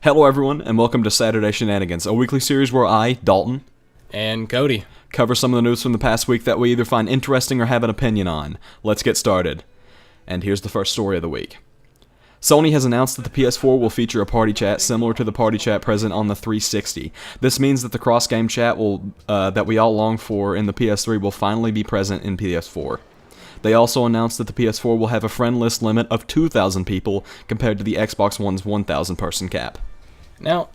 Hello everyone, and welcome to Saturday Shenanigans, a weekly series where I, Dalton, and Cody cover some of the news from the past week that we either find interesting or have an opinion on. Let's get started. And here's the first story of the week. Sony has announced that the PS4 will feature a party chat similar to the party chat present on the 360. This means that the cross-game chat that we all long for in the PS3 will finally be present in PS4. They also announced that the PS4 will have a friend list limit of 2,000 people compared to the Xbox One's 1,000 person cap. Now,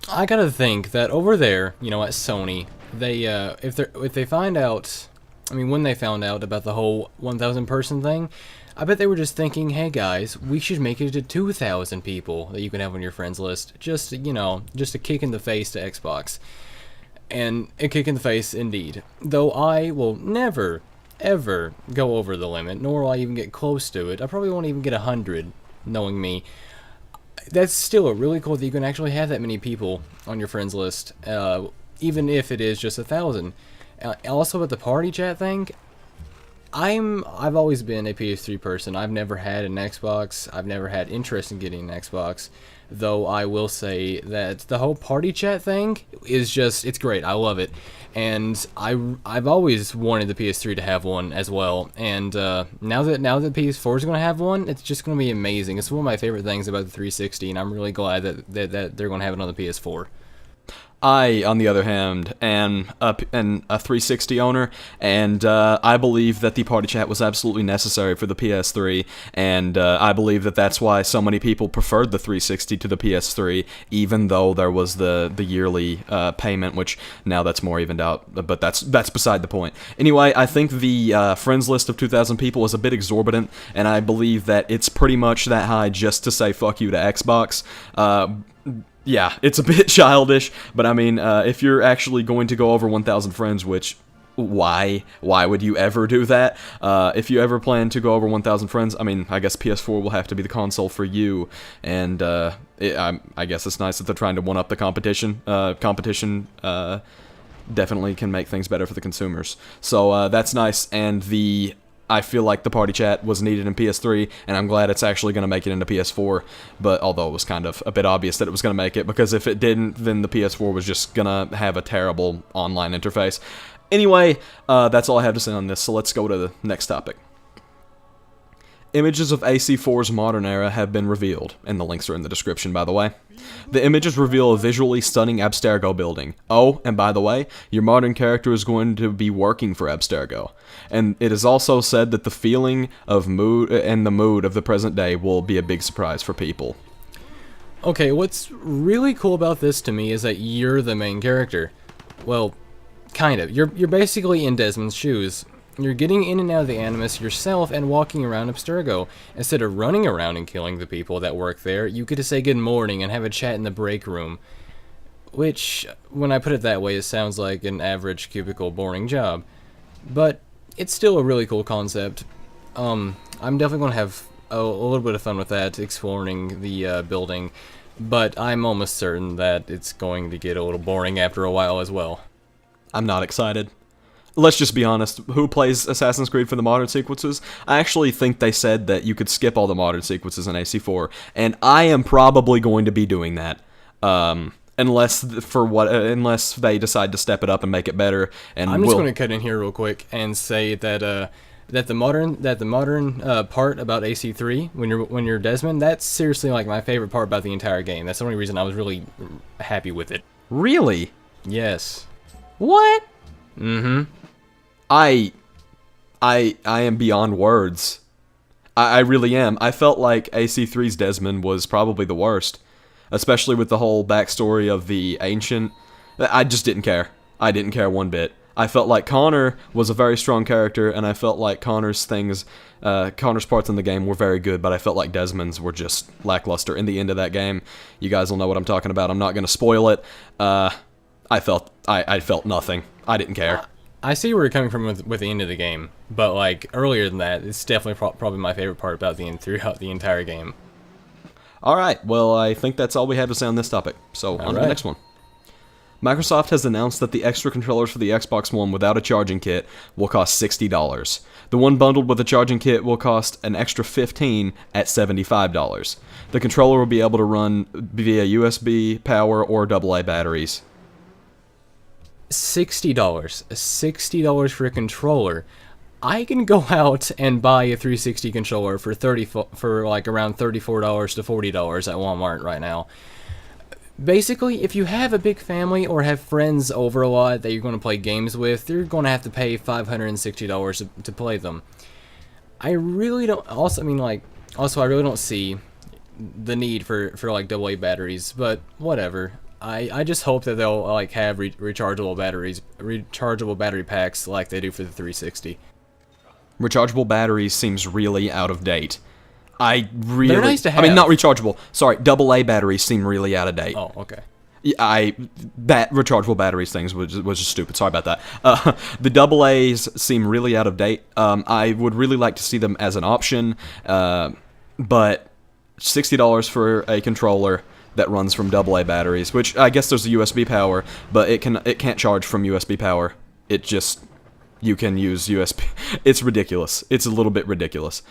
I gotta think that over there, at Sony, they if they find out, when they found out about the whole 1,000 person thing, I bet they were just thinking, hey guys, we should make it to 2,000 people that you can have on your friends list. Just a kick in the face to Xbox. And a kick in the face indeed. Though I will never, ever go over the limit, nor will I even get close to it. I probably won't even get 100, knowing me. That's still really cool that you can actually have that many people on your friends list, even if it is just 1,000. Also, with the party chat thing, I've always been a PS3 person. I've never had an Xbox. I've never had interest in getting an Xbox. Though I will say that the whole party chat thing is it's great. I love it. And I've always wanted the PS3 to have one as well. And now that the PS4 is going to have one, it's just going to be amazing. It's one of my favorite things about the 360, and I'm really glad that they're going to have it on the PS4. I, on the other hand, am a 360 owner, and I believe that the party chat was absolutely necessary for the PS3, and I believe that that's why so many people preferred the 360 to the PS3, even though there was the yearly payment, which now that's more evened out, but that's beside the point. Anyway, I think the friends list of 2,000 people is a bit exorbitant, and I believe that it's pretty much that high just to say fuck you to Xbox. Yeah, it's a bit childish, but if you're actually going to go over 1,000 friends, which, why would you ever do that? If you ever plan to go over 1,000 friends, I guess PS4 will have to be the console for you, and I guess it's nice that they're trying to one-up the competition. Competition definitely can make things better for the consumers. So that's nice, and I feel like the party chat was needed in PS3, and I'm glad it's actually going to make it into PS4, but although it was kind of a bit obvious that it was going to make it, because if it didn't, then the PS4 was just going to have a terrible online interface. Anyway, that's all I have to say on this, so let's go to the next topic. Images of AC4's modern era have been revealed, and the links are in the description, by the way. The images reveal a visually stunning Abstergo building. Oh, and by the way, your modern character is going to be working for Abstergo. And it is also said that the feeling of mood and the mood of the present day will be a big surprise for people. Okay, what's really cool about this to me is that you're the main character. Well, kind of. You're basically in Desmond's shoes. You're getting in and out of the Animus yourself and walking around Abstergo. Instead of running around and killing the people that work there, you get to say good morning and have a chat in the break room. Which, when I put it that way, it sounds like an average cubicle boring job. But it's still a really cool concept. I'm definitely going to have a little bit of fun with that, exploring the building. But I'm almost certain that it's going to get a little boring after a while as well. I'm not excited. Let's just be honest, who plays Assassin's Creed for the modern sequences? I actually think they said that you could skip all the modern sequences in AC4, and I am probably going to be doing that. Unless they decide to step it up and make it better. And I'm just going to cut in here real quick and say that the modern part about AC3 when you're Desmond, that's seriously like my favorite part about the entire game. That's the only reason I was really happy with it. Really? Yes. What? Mm-hmm. I am beyond words. I really am. I felt like AC3's Desmond was probably the worst. Especially with the whole backstory of the Ancient. I just didn't care. I didn't care one bit. I felt like Connor was a very strong character, and I felt like Connor's parts in the game were very good, but I felt like Desmond's were just lackluster in the end of that game. You guys will know what I'm talking about. I'm not going to spoil it. I felt nothing. I didn't care. I see where you're coming from with the end of the game, but like earlier than that, it's definitely probably my favorite part about throughout the entire game. Alright, well, I think that's all we have to say on this topic, so on to the next one. Microsoft has announced that the extra controllers for the Xbox One without a charging kit will cost $60. The one bundled with a charging kit will cost an extra $15 at $75. The controller will be able to run via USB, power, or AA batteries. $60. $60 for a controller. I can go out and buy a 360 controller for like around $34 to $40 at Walmart right now. Basically, if you have a big family or have friends over a lot that you're going to play games with, you're going to have to pay $560 to play them. I really don't. Also, I really don't see the need for like AA batteries, but whatever. I just hope that they'll like have rechargeable battery packs like they do for the 360. Rechargeable batteries seems really out of date. They're nice to have. I mean, not rechargeable. Sorry, AA batteries seem really out of date. Oh, okay. That rechargeable batteries things was just stupid. Sorry about that. The AA's seem really out of date. I would really like to see them as an option, but $60 for a controller that runs from AA batteries, which I guess there's a USB power, but it can't charge from USB power. You can use USB. It's ridiculous. It's a little bit ridiculous.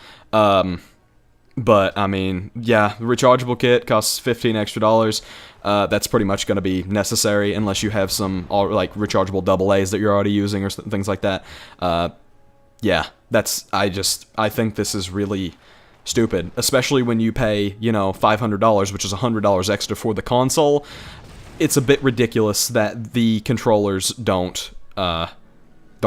But, I mean, yeah, the rechargeable kit costs $15 extra. That's pretty much going to be necessary unless you have some, like, rechargeable AA's that you're already using or things like that. Yeah, I think this is really stupid, especially when you pay, $500, which is $100 extra for the console. It's a bit ridiculous that the controllers don't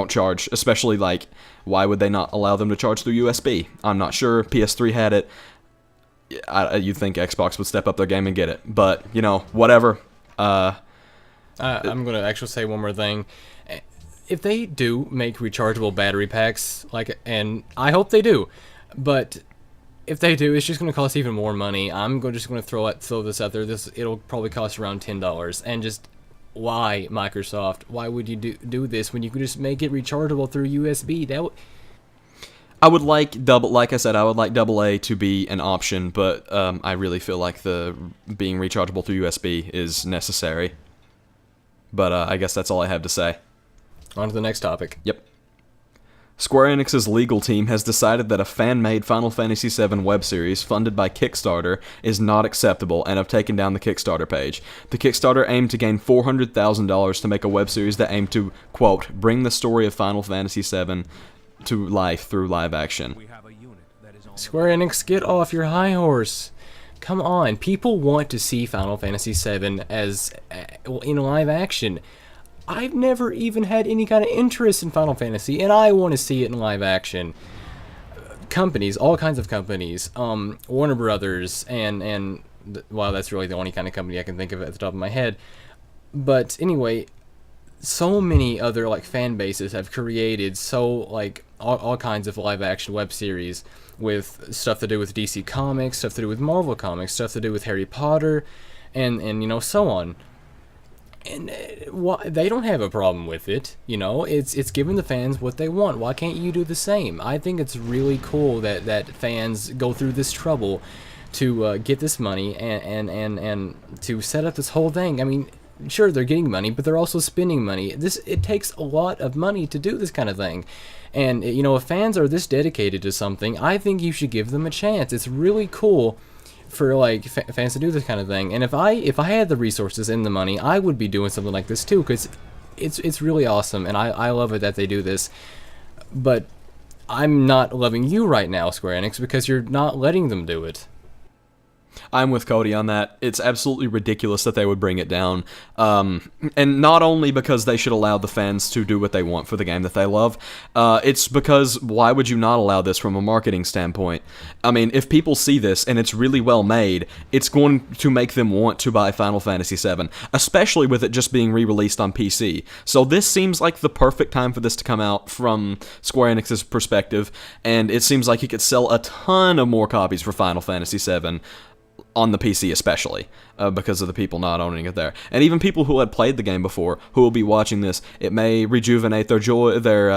charge, especially, like, why would they not allow them to charge through USB? I'm not sure. PS3 had it. You'd think Xbox would step up their game and get it, but, whatever. I'm going to actually say one more thing. If they do make rechargeable battery packs, and I hope they do, but if they do, it's just going to cost even more money. I'm just going to throw this out there. It'll probably cost around $10, and just... Why, Microsoft? Why would you do this when you could just make it rechargeable through USB? I would like like I said, I would like AA to be an option, but I really feel like the being rechargeable through USB is necessary. But I guess that's all I have to say. On to the next topic. Yep. Square Enix's legal team has decided that a fan-made Final Fantasy VII web series funded by Kickstarter is not acceptable and have taken down the Kickstarter page. The Kickstarter aimed to gain $400,000 to make a web series that aimed to, quote, bring the story of Final Fantasy VII to life through live action. Square Enix, get off your high horse. Come on, people want to see Final Fantasy VII as in live action. I've never even had any kind of interest in Final Fantasy, and I want to see it in live action. Companies, all kinds of companies, Warner Brothers, well, that's really the only kind of company I can think of at the top of my head. But anyway, so many other like fan bases have created all kinds of live action web series with stuff to do with DC Comics, stuff to do with Marvel Comics, stuff to do with Harry Potter, and so on. And they don't have a problem with it, It's giving the fans what they want. Why can't you do the same? I think it's really cool that fans go through this trouble to get this money and to set up this whole thing. I mean, sure, they're getting money, but they're also spending money. It takes a lot of money to do this kind of thing. And, if fans are this dedicated to something, I think you should give them a chance. It's really cool for fans to do this kind of thing, and if I had the resources and the money, I would be doing something like this too, because it's really awesome, and I love it that they do this. But I'm not loving you right now, Square Enix, because you're not letting them do it. I'm with Cody on that. It's absolutely ridiculous that they would bring it down. And not only because they should allow the fans to do what they want for the game that they love, it's because why would you not allow this from a marketing standpoint? I mean, if people see this and it's really well made, it's going to make them want to buy Final Fantasy VII, especially with it just being re-released on PC. So this seems like the perfect time for this to come out from Square Enix's perspective, and it seems like it could sell a ton of more copies for Final Fantasy VII on the PC especially, because of the people not owning it there. And even people who had played the game before, who will be watching this, it may rejuvenate their joy, their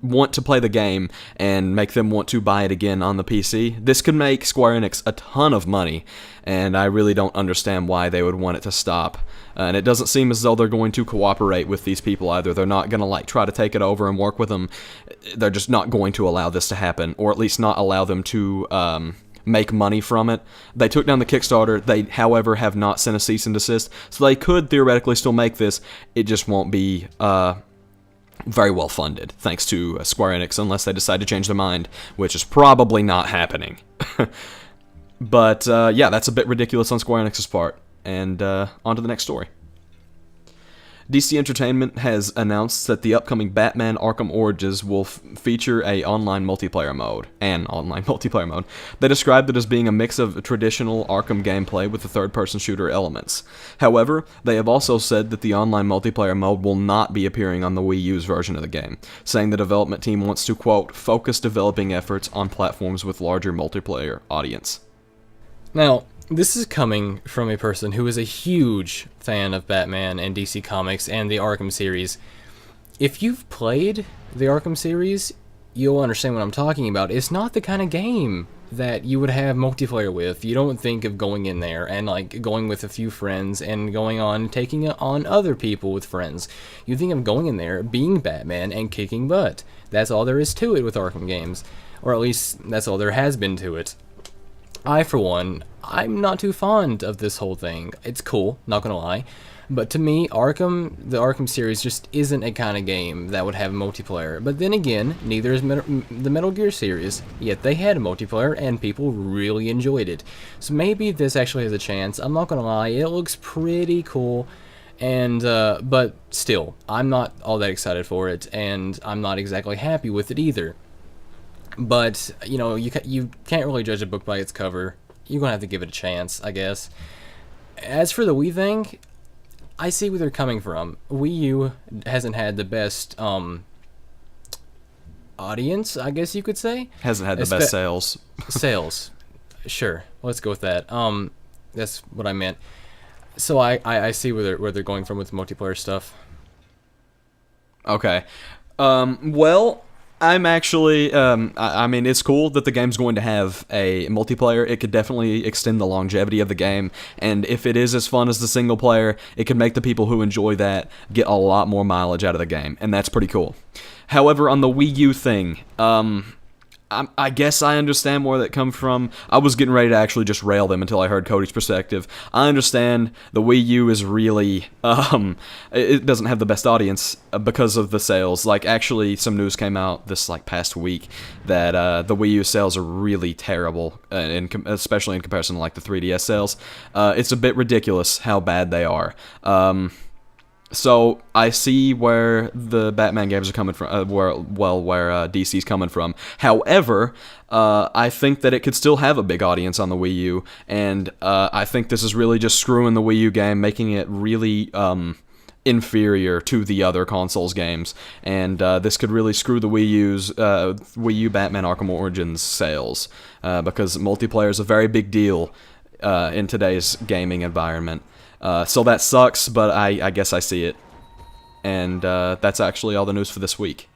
want to play the game, and make them want to buy it again on the PC. This could make Square Enix a ton of money, and I really don't understand why they would want it to stop. And it doesn't seem as though they're going to cooperate with these people either. They're not going to like try to take it over and work with them. They're just not going to allow this to happen, or at least not allow them to make money from it. They took down the Kickstarter. They, however, have not sent a cease and desist, so they could theoretically still make this. It just won't be very well funded, thanks to Square Enix, unless they decide to change their mind, which is probably not happening. But yeah, that's a bit ridiculous on Square Enix's part. And on to the next story. DC Entertainment has announced that the upcoming Batman Arkham Origins will feature an online multiplayer mode. They described it as being a mix of traditional Arkham gameplay with the third-person shooter elements. However, they have also said that the online multiplayer mode will not be appearing on the Wii U's version of the game, saying the development team wants to, quote, focus developing efforts on platforms with larger multiplayer audience. Now, this is coming from a person who is a huge fan of Batman and DC Comics and the Arkham series. If you've played the Arkham series, you'll understand what I'm talking about. It's not the kind of game that you would have multiplayer with. You don't think of going in there and like going with a few friends and going on taking it on other people with friends. You think of going in there, being Batman, and kicking butt. That's all there is to it with Arkham games. Or at least, that's all there has been to it. I, for one, I'm not too fond of this whole thing. It's cool, not gonna lie. But to me, the Arkham series just isn't a kind of game that would have multiplayer. But then again, neither is the Metal Gear series, yet they had a multiplayer and people really enjoyed it. So maybe this actually has a chance. I'm not gonna lie, it looks pretty cool. And, but still, I'm not all that excited for it, and I'm not exactly happy with it either. But, you know, you can't really judge a book by its cover. You're going to have to give it a chance, I guess. As for the Wii thing, I see where they're coming from. Wii U hasn't had the best audience, I guess you could say. Hasn't had the best sales. Sales. Sure. Let's go with that. That's what I meant. So I see where they're going from with multiplayer stuff. Okay. Well, I'm actually, I mean, it's cool that the game's going to have a multiplayer. It could definitely extend the longevity of the game, and if it is as fun as the single player, it could make the people who enjoy that get a lot more mileage out of the game, and that's pretty cool. However, on the Wii U thing, I guess I understand where that comes from. I was getting ready to actually just rail them until I heard Cody's perspective. I understand the Wii U is really, it doesn't have the best audience because of the sales. Like, actually, some news came out this, like, past week that the Wii U sales are really terrible, especially in comparison to, like, the 3DS sales. It's a bit ridiculous how bad they are. So I see where the Batman games are coming from, where DC's coming from. However, I think that it could still have a big audience on the Wii U, and I think this is really just screwing the Wii U game, making it really inferior to the other consoles games, and this could really screw the Wii U Batman Arkham Origins sales, because multiplayer is a very big deal in today's gaming environment. So that sucks, but I guess I see it. And that's actually all the news for this week.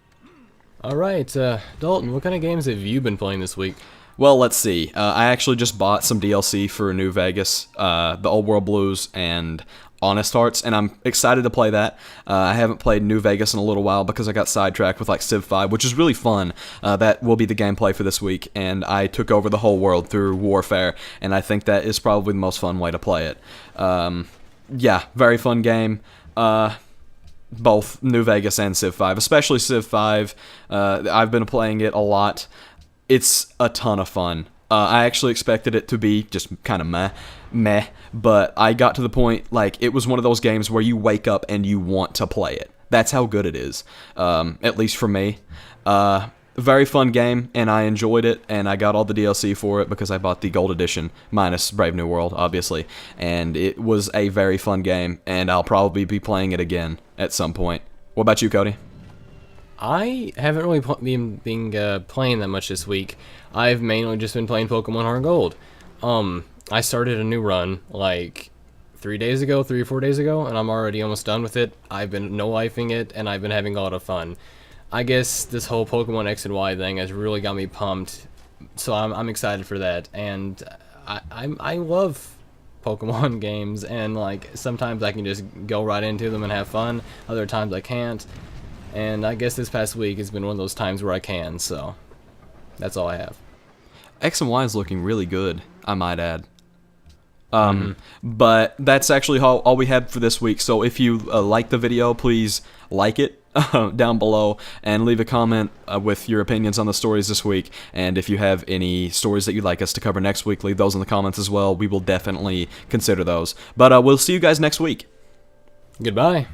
Alright, Dalton, what kind of games have you been playing this week? Well, let's see. I actually just bought some DLC for New Vegas, the Old World Blues, and Honest Hearts, and I'm excited to play that. I haven't played New Vegas in a little while because I got sidetracked with like Civ 5, which is really fun. That will be the gameplay for this week, and I took over the whole world through Warfare, and I think that is probably the most fun way to play it. Yeah, very fun game. Both New Vegas and Civ 5, especially Civ 5. I've been playing it a lot. It's a ton of fun. I actually expected it to be just kind of meh, but I got to the point, like, it was one of those games where you wake up and you want to play it. That's how good it is, at least for me. Very fun game, and I enjoyed it, and I got all the DLC for it because I bought the Gold Edition, minus Brave New World, obviously, and it was a very fun game, and I'll probably be playing it again at some point. What about you, Cody? I haven't really been playing that much this week. I've mainly just been playing Pokemon Heart and Gold. I started a new run like 3 or 4 days ago, and I'm already almost done with it. I've been no-lifing it, and I've been having a lot of fun. I guess this whole Pokemon X and Y thing has really got me pumped, so I'm excited for that. And I love Pokemon games, and like sometimes I can just go right into them and have fun. Other times I can't. And I guess this past week has been one of those times where I can. So that's all I have. X and Y is looking really good, I might add. But that's actually all we had for this week. So if you like the video, please like it down below and leave a comment with your opinions on the stories this week. And if you have any stories that you'd like us to cover next week, leave those in the comments as well. We will definitely consider those. But we'll see you guys next week. Goodbye.